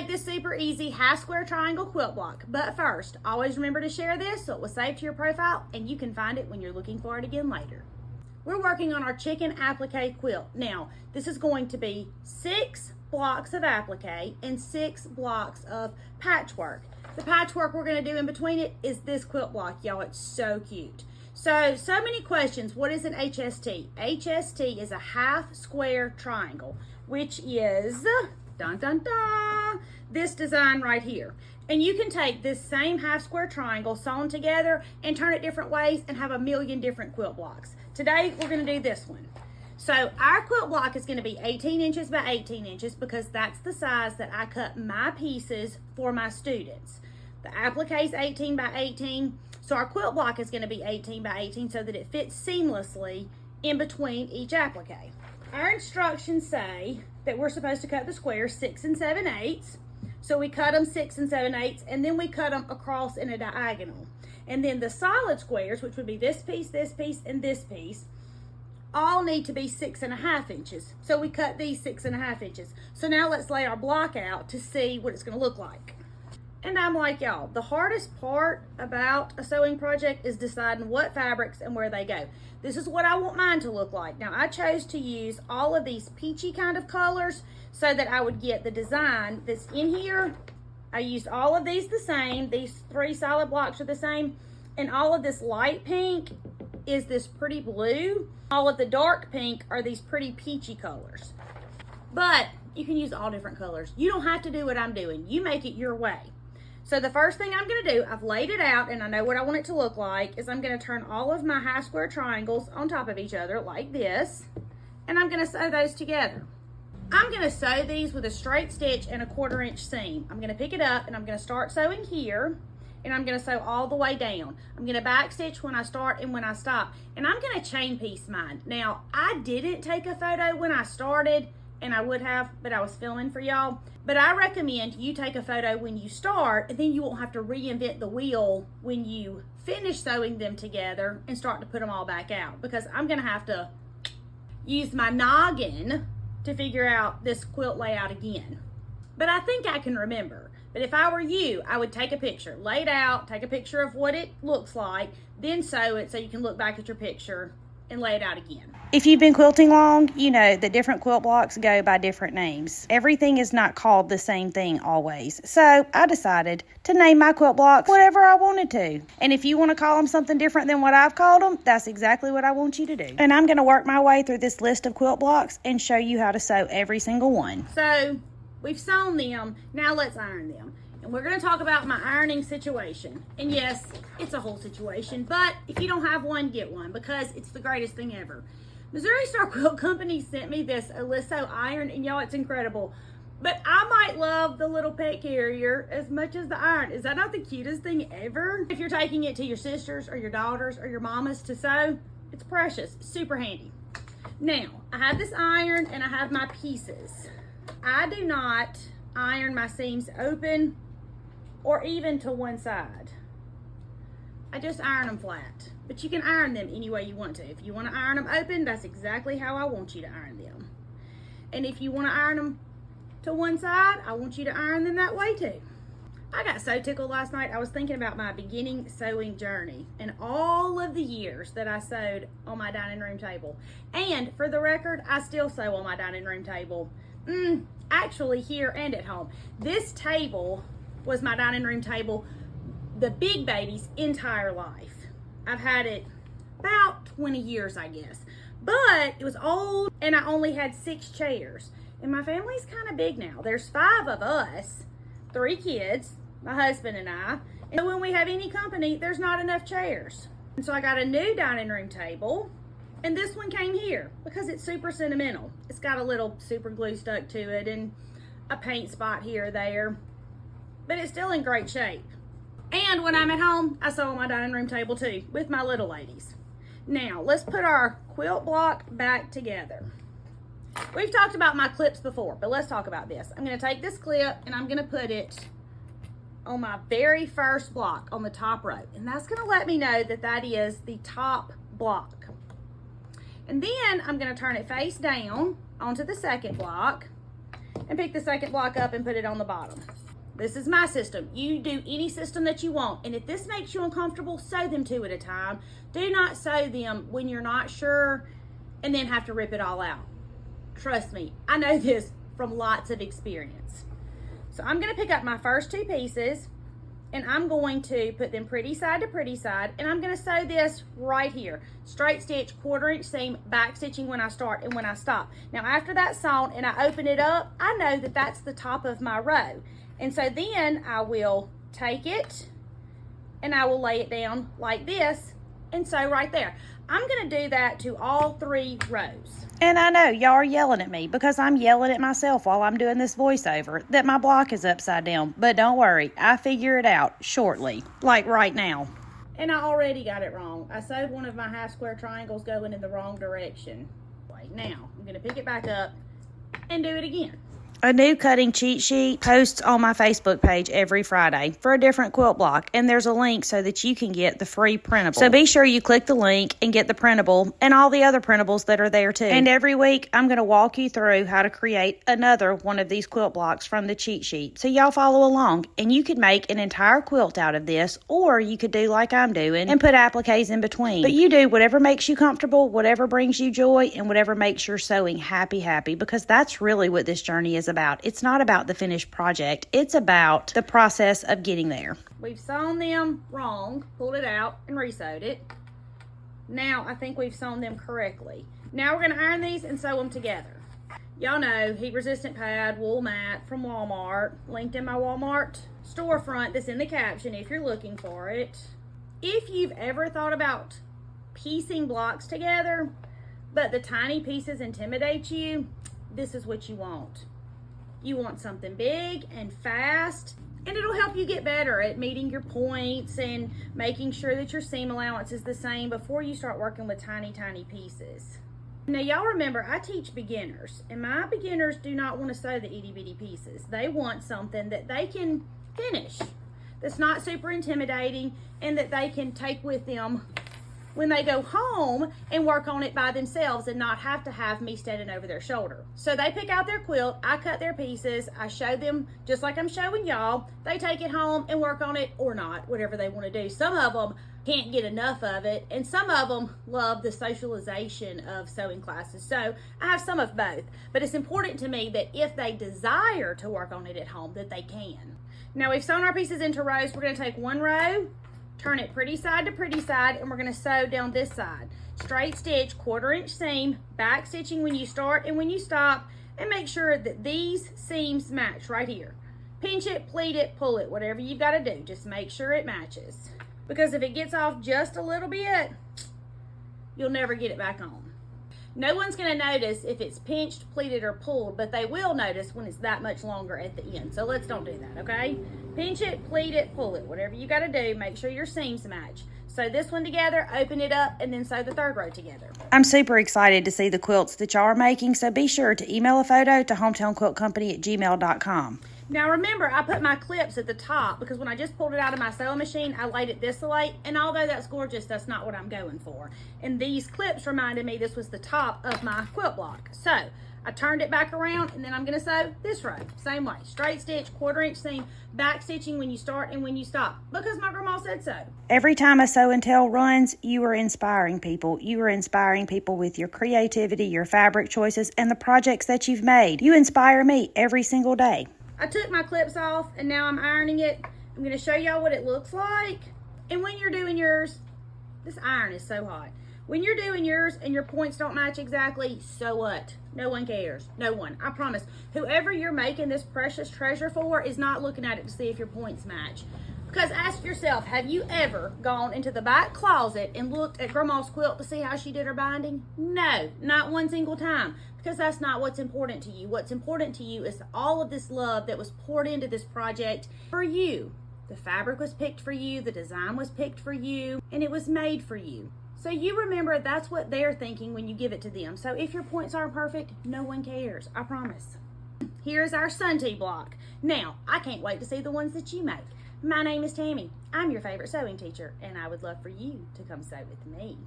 make this super easy half square triangle quilt block. But first, always remember to share this so it will save to your profile and you can find it when you're looking for it again later. We're working on our chicken applique quilt. Now, this is going to be 6 blocks of applique and 6 blocks of patchwork. The patchwork we're going to do in between it is this quilt block, y'all. It's so cute. So many questions. What is an HST? HST is a half square triangle, which is, dun dun dun, this design right here. And you can take this same half square triangle sewn together and turn it different ways and have a million different quilt blocks. Today, we're going to do this one. So our quilt block is going to be 18 inches by 18 inches because that's the size that I cut my pieces for my students. The applique is 18 by 18, so our quilt block is going to be 18 by 18 so that it fits seamlessly in between each applique. Our instructions say that we're supposed to cut the squares 6 7/8. So we cut them 6 7/8, and then we cut them across in a diagonal. And then the solid squares, which would be this piece, and this piece, all need to be 6 1/2 inches. So we cut these 6 1/2 inches. So now let's lay our block out to see what it's going to look like. And I'm like y'all, the hardest part about a sewing project is deciding what fabrics and where they go. This is what I want mine to look like. Now I chose to use all of these peachy kind of colors so that I would get the design that's in here. I used all of these the same. These 3 solid blocks are the same. And all of this light pink is this pretty blue. All of the dark pink are these pretty peachy colors. But you can use all different colors. You don't have to do what I'm doing. You make it your way. So the first thing I'm going to do, I've laid it out and I know what I want it to look like, is I'm going to turn all of my half square triangles on top of each other like this. And I'm going to sew those together. I'm going to sew these with a straight stitch and a 1/4 inch seam. I'm going to pick it up and I'm going to start sewing here. And I'm going to sew all the way down. I'm going to back stitch when I start and when I stop. And I'm going to chain piece mine. Now, I didn't take a photo when I started, and I would have, but I was filming for y'all. But I recommend you take a photo when you start, and then you won't have to reinvent the wheel when you finish sewing them together and start to put them all back out. Because I'm going to have to use my noggin to figure out this quilt layout again. But I think I can remember. But if I were you, I would take a picture, lay it out, take a picture of what it looks like, then sew it so you can look back at your picture and lay it out again. If you've been quilting long, you know that different quilt blocks go by different names. Everything is not called the same thing always. So I decided to name my quilt blocks whatever I wanted to. And if you want to call them something different than what I've called them, that's exactly what I want you to do. And I'm going to work my way through this list of quilt blocks and show you how to sew every single one. So we've sewn them, now let's iron them. And we're going to talk about my ironing situation. And yes, it's a whole situation, but if you don't have one, get one because it's the greatest thing ever. Missouri Star Quilt Company sent me this Aliso iron, and y'all, it's incredible. But I might love the little pet carrier as much as the iron. Is that not the cutest thing ever? If you're taking it to your sisters or your daughters or your mamas to sew, it's precious, super handy. Now, I have this iron and I have my pieces. I do not iron my seams open or even to one side. I just iron them flat. But you can iron them any way you want to. If you want to iron them open, that's exactly how I want you to iron them. And if you want to iron them to one side, I want you to iron them that way too. I got so tickled last night. I was thinking about my beginning sewing journey and all of the years that I sewed on my dining room table. And for the record, I still sew on my dining room table. Actually here and at home. This table was my dining room table the big baby's entire life. I've had it about 20 years, I guess. But it was old and I only had 6 chairs. And my family's kind of big now. There's 5 of us, 3 kids, my husband and I. And when we have any company, there's not enough chairs. And so I got a new dining room table. And this one came here because it's super sentimental. It's got a little super glue stuck to it and a paint spot here or there. But it's still in great shape. And when I'm at home, I sew on my dining room table too, with my little ladies. Now, let's put our quilt block back together. We've talked about my clips before, but let's talk about this. I'm going to take this clip and I'm going to put it on my very first block on the top row. And that's going to let me know that that is the top block. And then I'm going to turn it face down onto the second block. and pick the second block up and put it on the bottom. This is my system. You do any system that you want. And if this makes you uncomfortable, sew them 2 at a time. Do not sew them when you're not sure and then have to rip it all out. Trust me, I know this from lots of experience. So I'm going to pick up my first 2 pieces and I'm going to put them pretty side to pretty side, and I'm going to sew this right here. Straight stitch, 1/4 inch seam, back stitching when I start and when I stop. Now after that's sewn and I open it up, I know that that's the top of my row. And so then I will take it and I will lay it down like this and sew right there. I'm going to do that to all 3 rows. And I know y'all are yelling at me because I'm yelling at myself while I'm doing this voiceover that my block is upside down. But don't worry, I figure it out shortly, like right now. And I already got it wrong. I sewed one of my half square triangles going in the wrong direction. Right now, I'm going to pick it back up and do it again. A new cutting cheat sheet posts on my Facebook page every Friday for a different quilt block, and there's a link so that you can get the free printable. So be sure you click the link and get the printable and all the other printables that are there too. And every week I'm going to walk you through how to create another one of these quilt blocks from the cheat sheet. So y'all follow along, and you could make an entire quilt out of this, or you could do like I'm doing and put appliques in between. But you do whatever makes you comfortable, whatever brings you joy, and whatever makes your sewing happy, because that's really what this journey is about. It's not about the finished project. It's about the process of getting there. We've sewn them wrong, pulled it out, and re-sewed it. Now I think we've sewn them correctly. Now we're going to iron these and sew them together. Y'all know heat resistant pad, wool mat from Walmart. Linked in my Walmart storefront that's in the caption if you're looking for it. If you've ever thought about piecing blocks together, but the tiny pieces intimidate you, this is what you want. You want something big and fast, and it'll help you get better at meeting your points and making sure that your seam allowance is the same before you start working with tiny pieces. Now y'all remember, I teach beginners, and my beginners do not want to sew the itty bitty pieces. They want something that they can finish, that's not super intimidating, and that they can take with them when they go home and work on it by themselves and not have to have me standing over their shoulder. So they pick out their quilt, I cut their pieces, I show them just like I'm showing y'all. They take it home and work on it or not, whatever they want to do. Some of them can't get enough of it, and some of them love the socialization of sewing classes. So I have some of both, but it's important to me that if they desire to work on it at home, that they can. Now we've sewn our pieces into rows. We're going to take one row, turn it pretty side to pretty side, and we're going to sew down this side. Straight stitch, 1/4 inch seam, back stitching when you start and when you stop, and make sure that these seams match right here. Pinch it, pleat it, pull it, whatever you've got to do. Just make sure it matches. Because if it gets off just a little bit, you'll never get it back on. No one's going to notice if it's pinched, pleated, or pulled, but they will notice when it's that much longer at the end. So let's don't do that, okay? Pinch it, pleat it, pull it. Whatever you got to do, make sure your seams match. Sew this one together, open it up, and then sew the 3rd row together. I'm super excited to see the quilts that y'all are making, so be sure to email a photo to hometownquiltcompany@gmail.com. Now remember, I put my clips at the top because when I just pulled it out of my sewing machine, I laid it this way, and although that's gorgeous, that's not what I'm going for. And these clips reminded me this was the top of my quilt block. So I turned it back around, and then I'm going to sew this row. Same way, straight stitch, 1/4 inch seam, back stitching when you start and when you stop, because my grandma said so. Every time a Sew and Tell runs, you are inspiring people. You are inspiring people with your creativity, your fabric choices, and the projects that you've made. You inspire me every single day. I took my clips off and now I'm ironing it. I'm going to show y'all what it looks like. And when you're doing yours, this iron is so hot. When you're doing yours and your points don't match exactly, so what? No one cares. No one. I promise. Whoever you're making this precious treasure for is not looking at it to see if your points match. Because ask yourself, have you ever gone into the back closet and looked at Grandma's quilt to see how she did her binding? No, not one single time. Because that's not what's important to you. What's important to you is all of this love that was poured into this project for you. The fabric was picked for you, the design was picked for you, and it was made for you. So you remember that's what they're thinking when you give it to them. So if your points aren't perfect, no one cares, I promise. Here's our sun tea block. Now, I can't wait to see the ones that you make. My name is Tammy. I'm your favorite sewing teacher, and I would love for you to come sew with me.